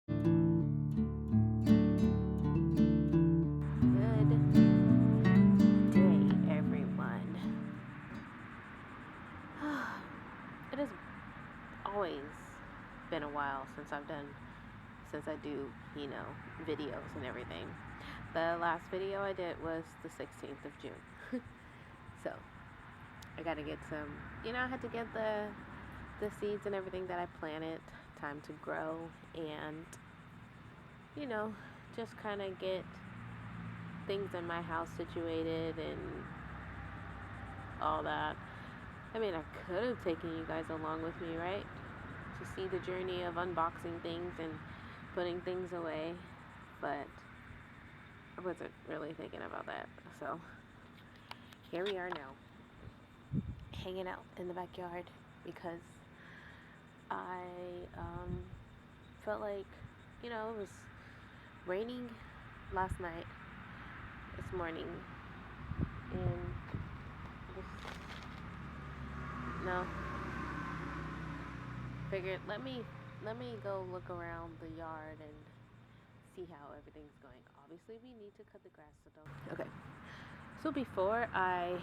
Good day, everyone. It has always been a while since I do, videos and everything. The last video I did was the 16th of June. So, I gotta get some, I had to get the seeds and everything that I planted time to grow and, you know, just kind of get things in my house situated and all that. I mean, I could have taken you guys along with me, right? To see the journey of unboxing things and putting things away, but I wasn't really thinking about that. So here we are now, hanging out in the backyard because I felt like, it was raining last night, this morning, and just, no, figured let me go look around the yard and see how everything's going. Obviously, we need to cut the grass, so don't. Okay. So before I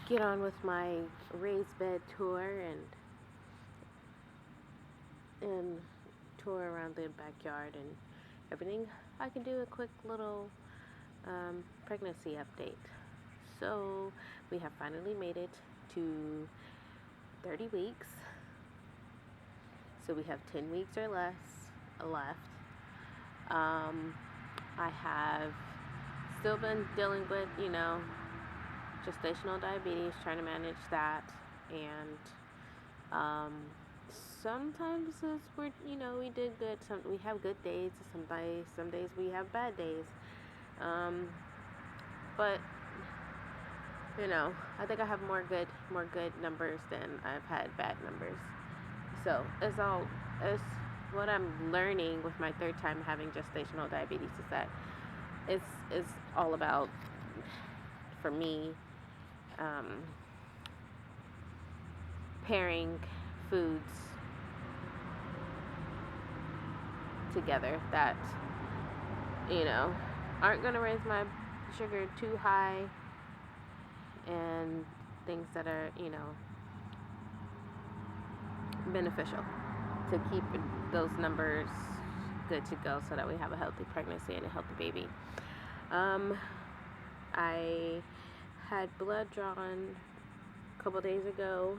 get on with my raised bed tour and tour around the backyard and everything, I can do a quick little pregnancy update. So we have finally made it to 30 weeks. So we have 10 weeks or less left. I have still been dealing with, gestational diabetes, trying to manage that, and sometimes we did good. We have good days. Some days we have bad days. But I think I have more good numbers than I've had bad numbers. So it's what I'm learning with my third time having gestational diabetes is that it's all about, for me, um, pairing foods together that aren't going to raise my sugar too high, and things that are beneficial to keep those numbers good to go so that we have a healthy pregnancy and a healthy baby. I had blood drawn a couple days ago.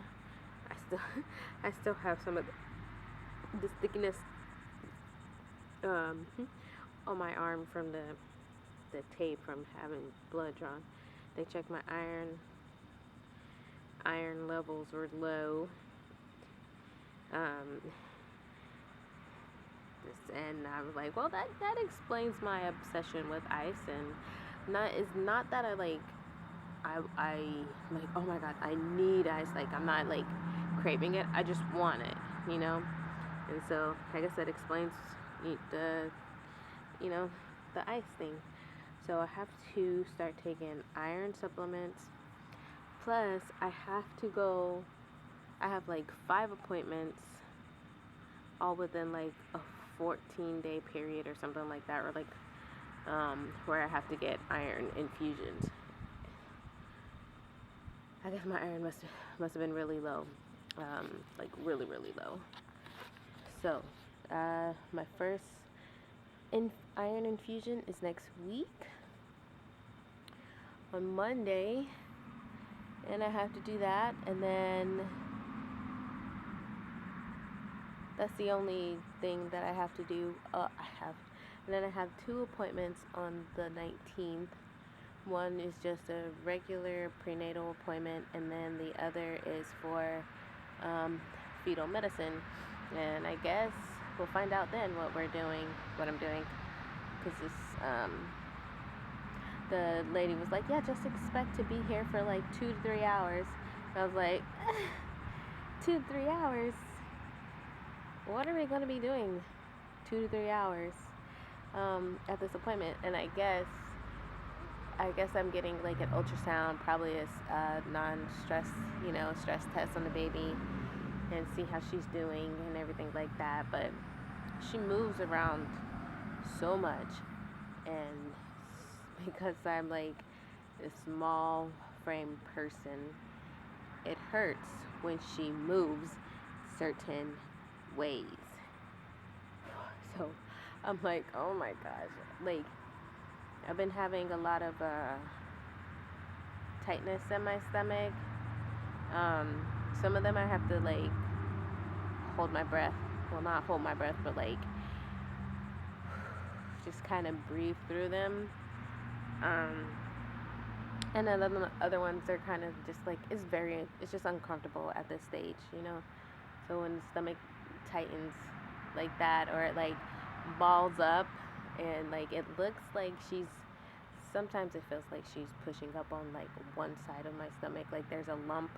I still have some of the stickiness on my arm from the tape from having blood drawn. They checked my iron levels were low. Um, and I was like, well, that explains my obsession with ice, and it's not that I like, oh my god, I need ice. Like, I'm not like craving it. I just want it, And so I guess that explains the the ice thing. So I have to start taking iron supplements. Plus, I have like 5 appointments all within like a 14-day period or something like that, or like where I have to get iron infusions. I guess my iron must have been really low, like really low. So my first iron infusion is next week on Monday, and I have to do that, and then that's the only thing that I have to do. And then I have 2 appointments on the 19th. One is just a regular prenatal appointment, and then the other is for fetal medicine. And I guess we'll find out then what I'm doing, because the lady was like, yeah, just expect to be here for like 2 to 3 hours. And I was like, 2 to 3 hours? What are we going to be doing 2 to 3 hours at this appointment? And I guess I'm getting like an ultrasound, probably a non-stress, stress test on the baby, and see how she's doing and everything like that. But she moves around so much, and because I'm like a small frame person, it hurts when she moves certain ways. So I'm like, oh my gosh, like I've been having a lot of tightness in my stomach. Some of them I have to like hold my breath. Well, not hold my breath, but like just kind of breathe through them. Um, and then the other ones are kind of just like it's just uncomfortable at this stage, you know. So when the stomach tightens like that, or it like balls up, and like it looks like sometimes it feels like she's pushing up on like one side of my stomach, like there's a lump,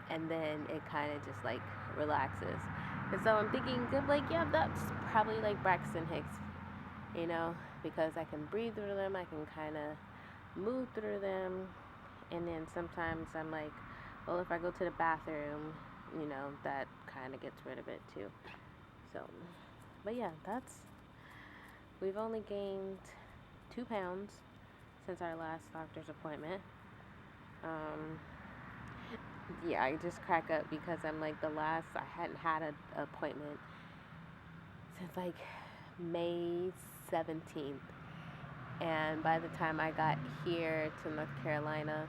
and then it kind of just like relaxes. And so I'm thinking, like, yeah, that's probably like Braxton Hicks, you know, because I can breathe through them, I can kind of move through them, and then sometimes I'm like, well, if I go to the bathroom, you know, that kind of gets rid of it too. So, but yeah, we've only gained 2 pounds since our last doctor's appointment. Yeah, I just crack up because I'm like, I hadn't had an appointment since like May 17th. And by the time I got here to North Carolina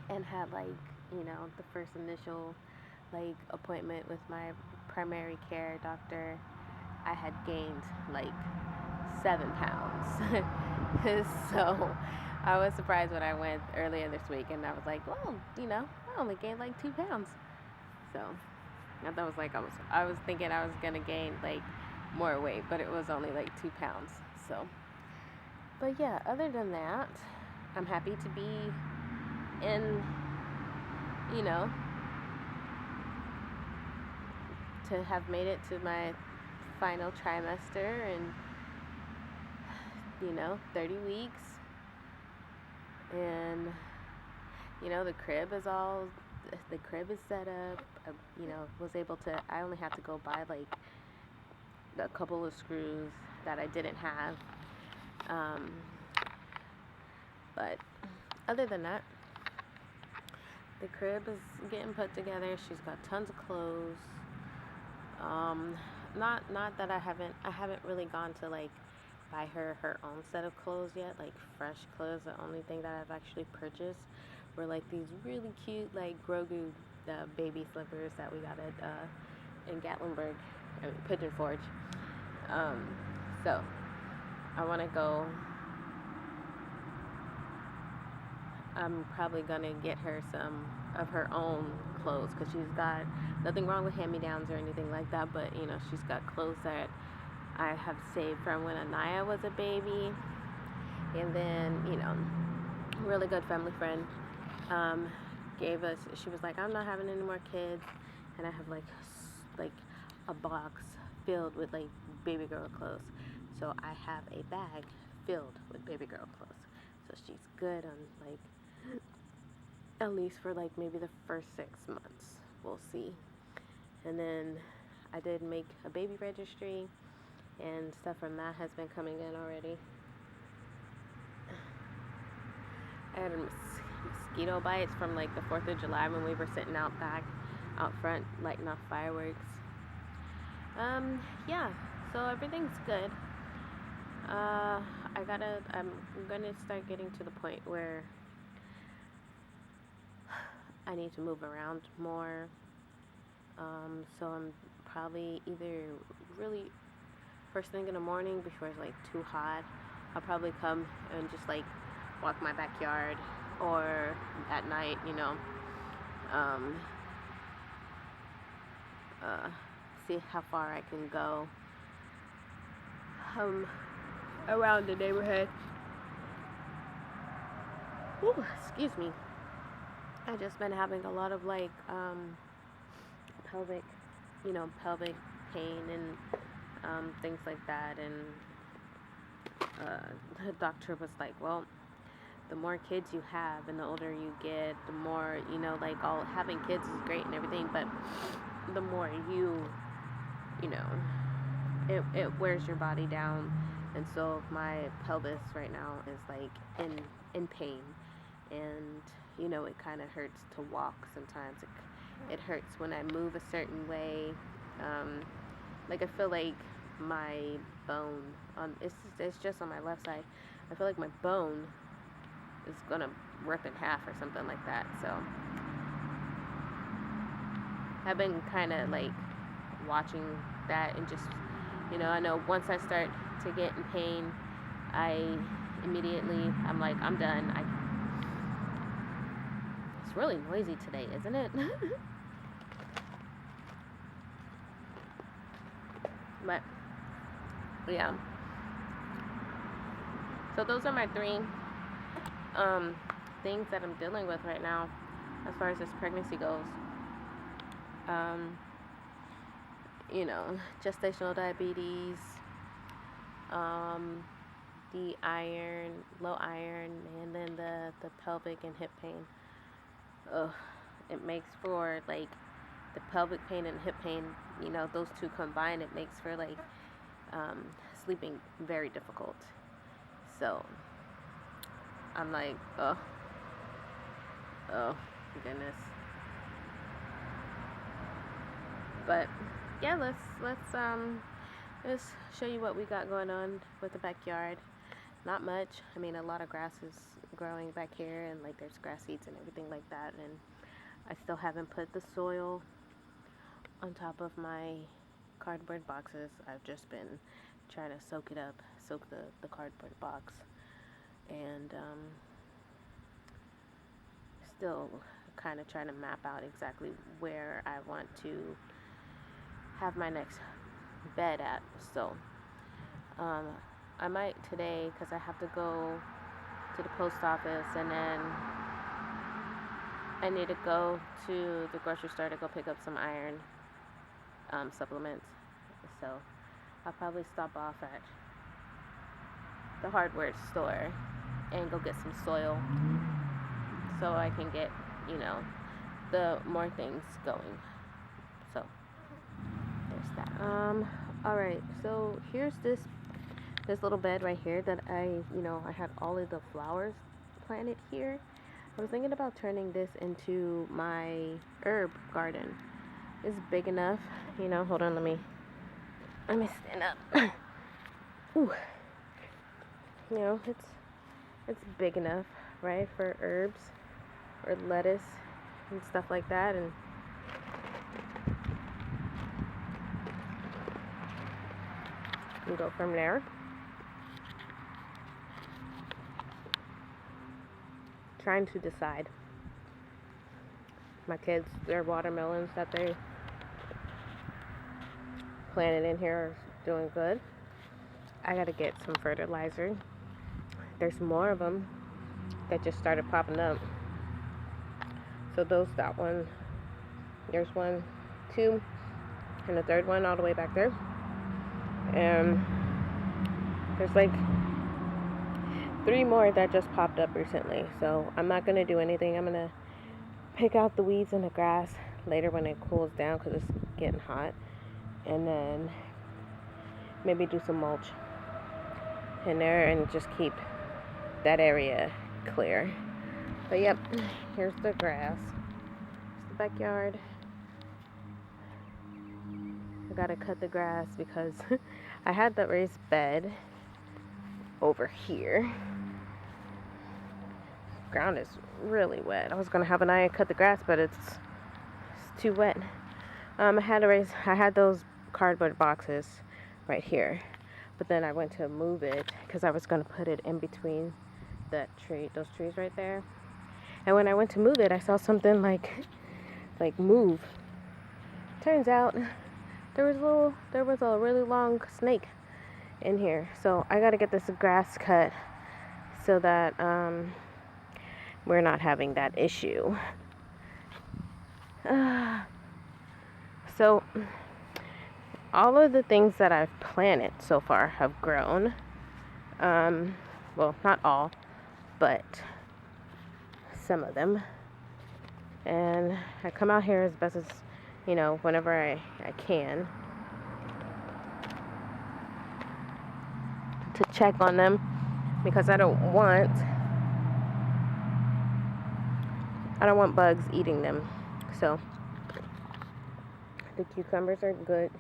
and had like, you know, the first initial like appointment with my primary care doctor, I had gained like 7 pounds. So I was surprised when I went earlier this week, and I was like, well, you know, I only gained like 2 pounds. So I was like, I was thinking I was gonna gain like more weight, but it was only like 2 pounds. So, but yeah, other than that, I'm happy to be in, you know, to have made it to my final trimester, and you know, 30 weeks. And you know, the crib is set up. You know, I only had to go buy like a couple of screws that I didn't have. But other than that, the crib is getting put together. She's got tons of clothes. Not that I haven't really gone to like buy her own set of clothes yet, like fresh clothes. The only thing that I've actually purchased were like these really cute like Grogu baby slippers that we got at in Gatlinburg, Pigeon Forge. So I want to go. I'm probably gonna get her some of her own clothes, because she's got nothing wrong with hand-me-downs or anything like that, but you know, she's got clothes that I have saved from when Anaya was a baby. And then, you know, really good family friend she was like, I'm not having any more kids, and I have like a box filled with like baby girl clothes. So I have a bag filled with baby girl clothes. So she's good on like at least for like maybe the first 6 months. We'll see. And then I did make a baby registry, and stuff from that has been coming in already. I had mosquito bites from like the 4th of July when we were sitting out front, lighting off fireworks. Yeah, so everything's good. I'm gonna start getting to the point where I need to move around more. So I'm probably either really first thing in the morning before it's like too hot, I'll probably come and just like walk my backyard, or at night, you know, um, see how far I can go around the neighborhood. Ooh, excuse me. I've just been having a lot of like pelvic pain and things like that, and the doctor was like, well, the more kids you have and the older you get, the more, like, all having kids is great and everything, but the more you know, it wears your body down. And so my pelvis right now is like in pain, and it kind of hurts to walk sometimes. It hurts when I move a certain way. Like, I feel like my bone on it's just on my left side. I feel like my bone is gonna rip in half or something like that. So I've been kind of like watching that, and just, I know once I start to get in pain, I'm like, I'm done. It's really noisy today, isn't it? But yeah, so those are my three things that I'm dealing with right now as far as this pregnancy goes. Gestational diabetes, the low iron, and then the pelvic and hip pain. Ugh, it makes for, like, the pelvic pain and hip pain, those two combined, it makes for, like, sleeping very difficult. So I'm like, oh goodness. But yeah, let's show you what we got going on with the backyard. Not much. I mean, a lot of grass is growing back here, and like there's grass seeds and everything like that, and I still haven't put the soil on top of my cardboard boxes. I've just been trying to soak the cardboard box, and still kind of trying to map out exactly where I want to have my next bed at. So I might today, because I have to go to the post office, and then I need to go to the grocery store to go pick up some iron supplements. So I'll probably stop off at the hardware store and go get some soil, so I can get, the more things going. So there's that. Alright, so here's this little bed right here that I had all of the flowers planted here. I was thinking about turning this into my herb garden. It's big enough, hold on, let me stand up. Ooh. It's big enough, right, for herbs or lettuce and stuff like that, and go from there. Trying to decide. My kids, their watermelons that they planted in here are doing good. I gotta get some fertilizer. There's more of them that just started popping up. So that one, there's 1, 2, and the third one all the way back there. And there's like 3 more that just popped up recently. So I'm not gonna do anything. I'm gonna pick out the weeds and the grass later when it cools down, because it's getting hot, and then maybe do some mulch in there and just keep that area clear. But yep, here's the grass. It's the backyard. I gotta cut the grass because I had the raised bed over here. Ground is really wet. I was gonna have an eye and cut the grass, but it's too wet. I had those cardboard boxes right here, but then I went to move it because I was gonna put it in between those trees right there. And when I went to move it, I saw something like move. Turns out there was a really long snake in here. So I gotta get this grass cut so that we're not having that issue. So all of the things that I've planted so far have grown. Well, not all, but some of them. And I come out here as best as, you know, whenever I can to check on them, because I don't want bugs eating them. So the cucumbers are good.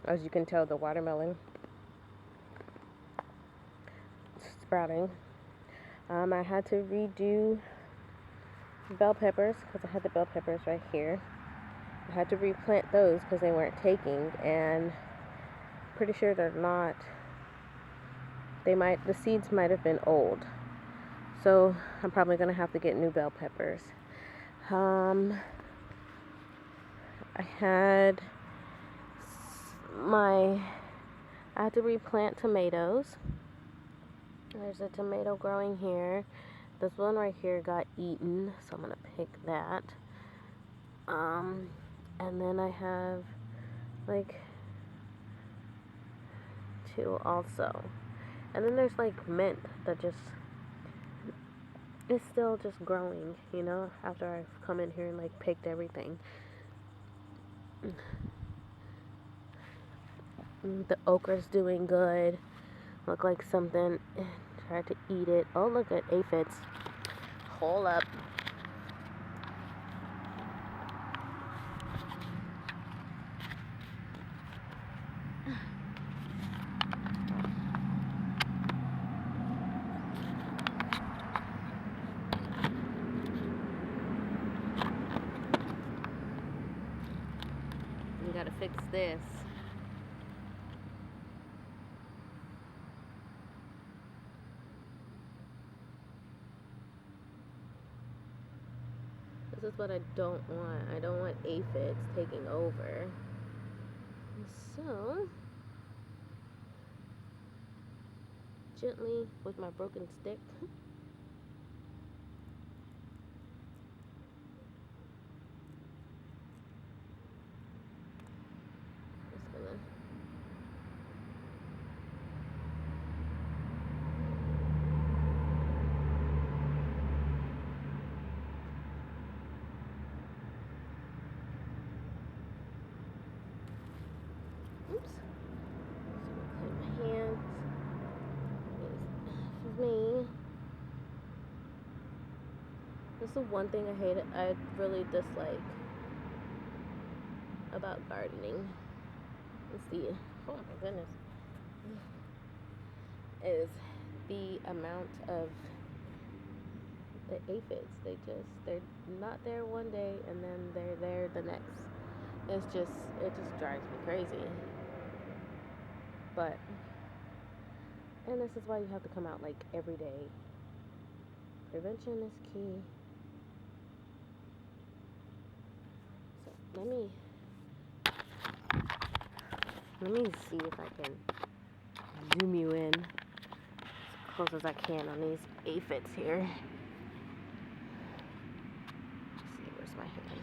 As you can tell, the watermelon sprouting. I had to redo bell peppers because I had the bell peppers right here. I had to replant those because they weren't taking, and pretty sure they're not. The seeds might have been old, so I'm probably gonna have to get new bell peppers. I had to replant tomatoes. There's a tomato growing here. This one right here got eaten, so I'm gonna pick that. And then I have like 2 also. And then there's like mint that is still just growing, you know, after I've come in here and like picked everything. The okra's doing good. Look like something tried to eat it. Oh, look at aphids. Hold up. We gotta fix this. This is what I don't want. I don't want aphids taking over. So, gently with my broken stick, just gonna oops. So clean my hands. For me, this is the one thing I really dislike about gardening. It's the, oh my goodness, is the amount of the aphids. They're not there one day and then they're there the next. It just drives me crazy. But, and this is why you have to come out like every day. Prevention is key. So let me see if I can zoom you in as close as I can on these aphids here. Let's see, where's my hand?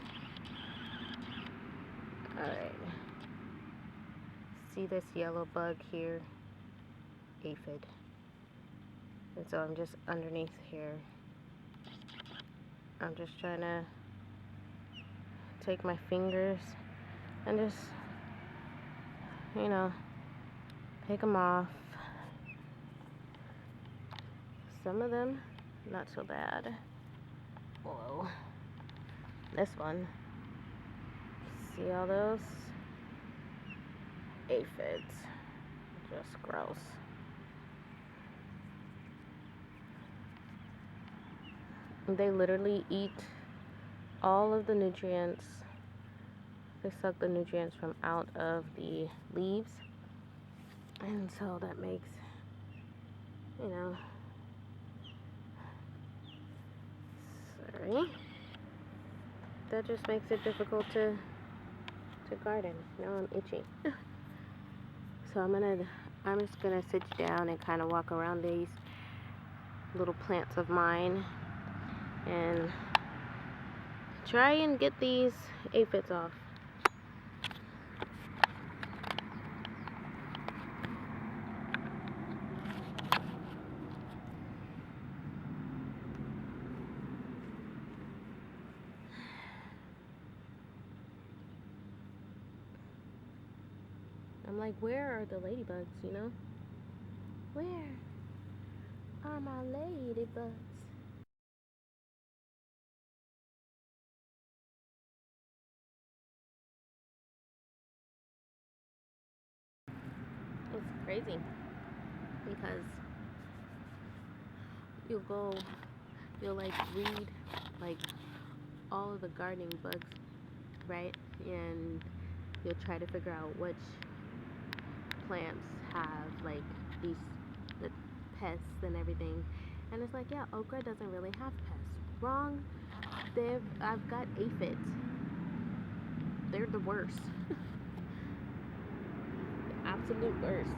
Alright. See this yellow bug here? Aphid. And so I'm just underneath here. I'm just trying to take my fingers and just, you know, pick them off. Some of them, not so bad. Whoa. This one. See all those? Aphids. Just gross. They literally eat all of the nutrients. They suck the nutrients from out of the leaves. And so that makes, you know, sorry. That just makes it difficult to garden. Now I'm itchy. So I'm just gonna sit down and kind of walk around these little plants of mine and try and get these aphids off. I'm like, where are the ladybugs, you know? Where are my ladybugs? It's crazy because you'll like read like all of the gardening books, right? And you'll try to figure out which plants have like these the pests and everything. And it's like, yeah, okra doesn't really have pests. Wrong. I've got aphids. They're the worst. The absolute worst.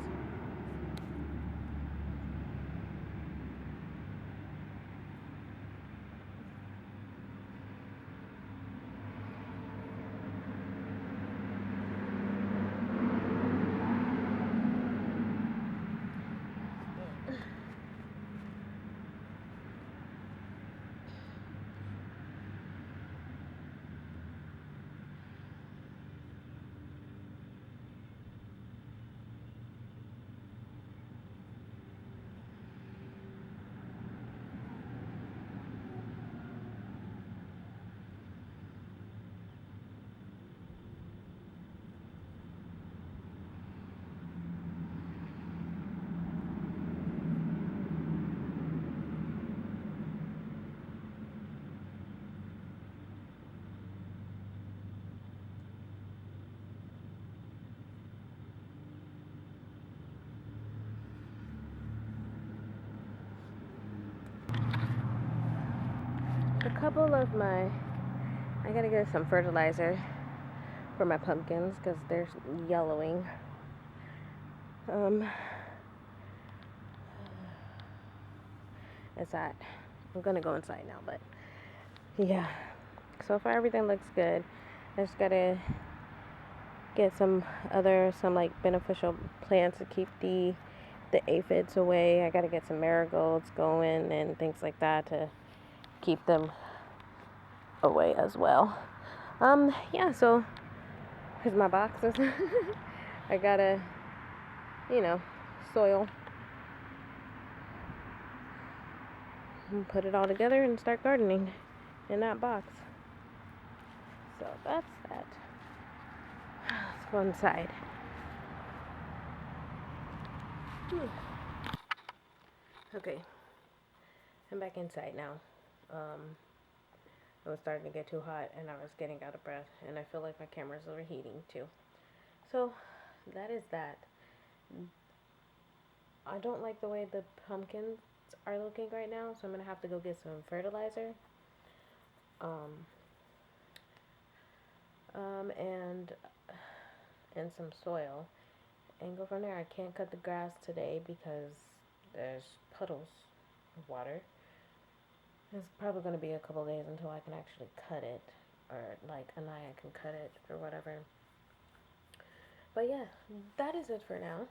I gotta get some fertilizer for my pumpkins because they're yellowing. It's hot. I'm gonna go inside now, but yeah. So far everything looks good. I just gotta get some like beneficial plants to keep the aphids away. I gotta get some marigolds going and things like that to keep them away as well. Yeah, so here's my boxes. I gotta, soil and put it all together and start gardening in that box. So that's that. Let's go inside. Okay, I'm back inside now. It was starting to get too hot and I was getting out of breath, and I feel like my camera's overheating too. So that is that. I don't like the way the pumpkins are looking right now, so I'm gonna have to go get some fertilizer. Um, and some soil and go from there. I can't cut the grass today because there's puddles of water. It's probably going to be a couple days until I can actually cut it, or like Anaya can cut it or whatever. But yeah, that is it for now.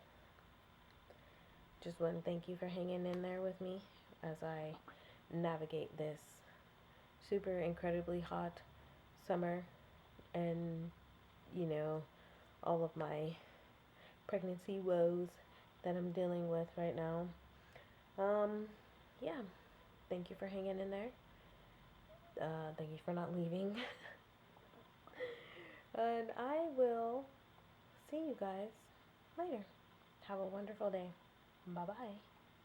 Just want to thank you for hanging in there with me as I navigate this super incredibly hot summer and, all of my pregnancy woes that I'm dealing with right now. Yeah, thank you for hanging in there. Thank you for not leaving. And I will see you guys later. Have a wonderful day. Bye bye.